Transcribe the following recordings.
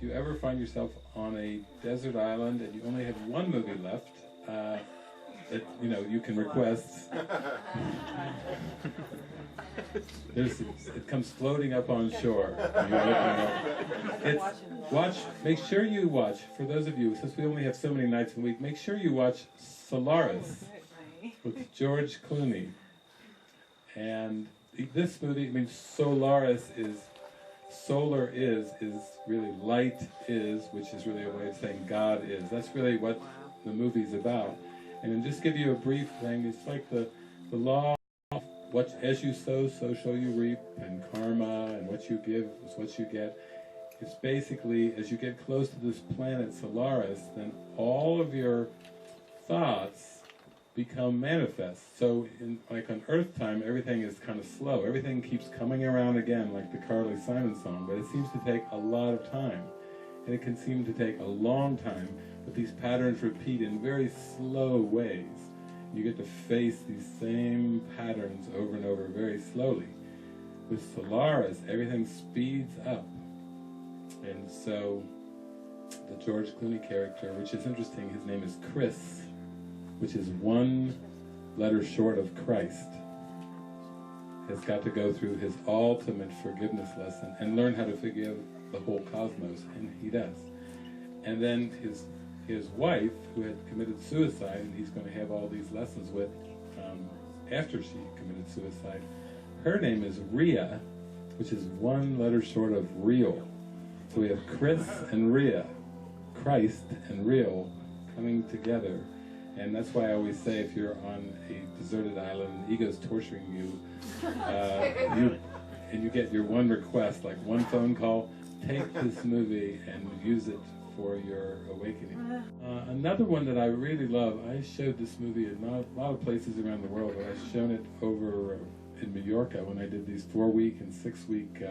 if you ever find yourself on a desert island and you only have one movie left, that you can request. It comes floating up on shore. Make sure you watch, for those of you, since we only have so many nights a week, make sure you watch Solaris with George Clooney. And this movie, Solaris is, solar is really light is, which is really a way of saying God is. That's really what the movie's about. And then just give you a brief thing, it's like the law of what, as you sow, so shall you reap, and karma, and what you give is what you get. It's basically, as you get close to this planet Solaris, then all of your thoughts become manifest. So, like on Earth time, everything is kind of slow. Everything keeps coming around again, like the Carly Simon song, but it seems to take a lot of time. And it can seem to take a long time, but these patterns repeat in very slow ways. You get to face these same patterns over and over very slowly. With Solaris, everything speeds up. And so, the George Clooney character, which is interesting, his name is Chris, which is one letter short of Christ, has got to go through his ultimate forgiveness lesson and learn how to forgive the whole cosmos, and he does. And then his wife, who had committed suicide, and he's going to have all these lessons with after she committed suicide, her name is Rhea, which is one letter short of real. So we have Chris and Rhea, Christ and real, coming together. And that's why I always say, if you're on a deserted island and ego's torturing you, and you get your one request, like one phone call, take this movie and use it for your awakening. Another one that I really love, I showed this movie in a lot of places around the world, but I've shown it over in Mallorca when I did these 4-week and 6-week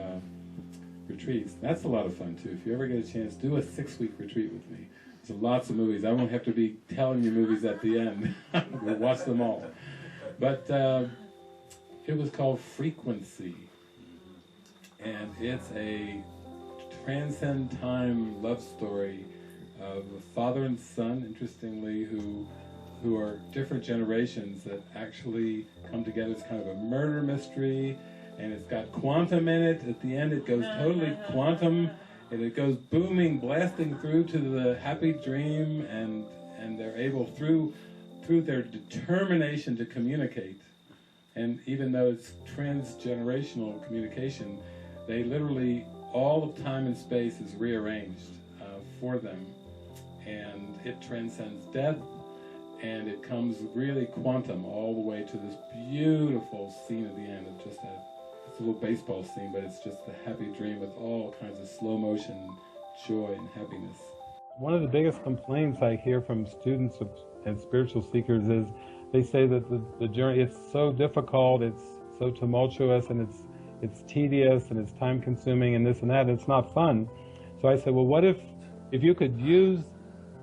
retreats. That's a lot of fun too. If you ever get a chance, do a 6-week retreat with me. There's lots of movies. I won't have to be telling you movies at the end. We'll watch them all. But it was called Frequency. And it's a transcend time love story of a father and son, interestingly, who are different generations that actually come together. It's kind of a murder mystery, and it's got quantum in it. At the end, it goes totally quantum, and it goes booming, blasting through to the happy dream, and they're able, through their determination to communicate, and even though it's transgenerational communication, they literally, all of time and space is rearranged for them, and it transcends death, and it comes really quantum all the way to this beautiful scene at the end of just it's a little baseball scene, but it's just the happy dream with all kinds of slow motion joy and happiness. One of the biggest complaints I hear from students and spiritual seekers is they say that the journey, it's so difficult, it's so tumultuous, and it's tedious, and it's time consuming, and this and that, and it's not fun. So I say, well, what if you could use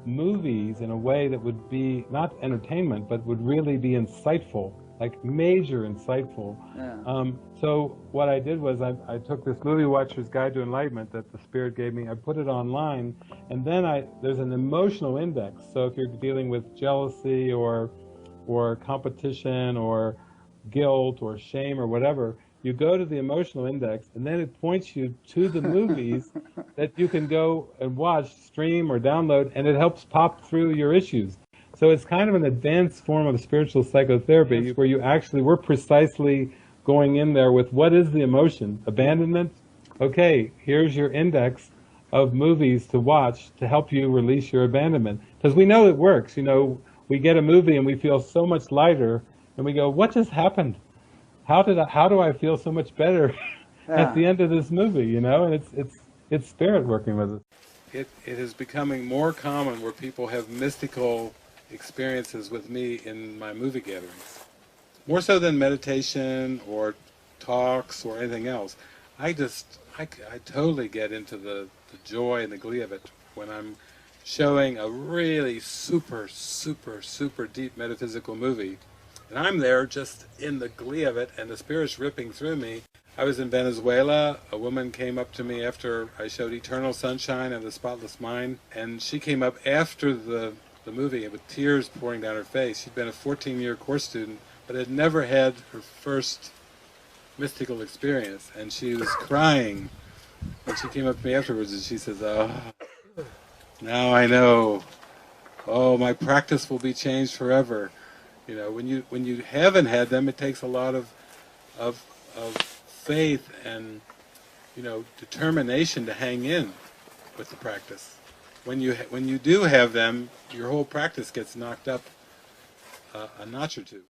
movies in a way that would be not entertainment, but would really be insightful, like major insightful. Yeah. So what I did was I took this Movie Watcher's Guide to Enlightenment that the Spirit gave me, I put it online, and then there's an emotional index. So if you're dealing with jealousy or competition or guilt or shame or whatever, you go to the emotional index, and then it points you to the movies that you can go and watch, stream, or download, and it helps pop through your issues. So it's kind of an advanced form of spiritual psychotherapy where we're precisely going in there with what is the emotion? Abandonment? Okay, here's your index of movies to watch to help you release your abandonment. Because we know it works. We get a movie and we feel so much lighter, and we go, what just happened? How do I feel so much better at the end of this movie, And it's spirit working with it. It is becoming more common where people have mystical experiences with me in my movie gatherings. More so than meditation or talks or anything else. I totally get into the joy and the glee of it when I'm showing a really super, super, super deep metaphysical movie. And I'm there just in the glee of it, and the Spirit's ripping through me. I was in Venezuela. A woman came up to me after I showed Eternal Sunshine of the Spotless Mind, and she came up after the movie with tears pouring down her face. She'd been a 14-year course student, but had never had her first mystical experience, and she was crying. And she came up to me afterwards and she says, "Oh, now I know. Oh, my practice will be changed forever." You know, when you haven't had them, it takes a lot of faith and, you know, determination to hang in with the practice. When you do have them, your whole practice gets knocked up a notch or two.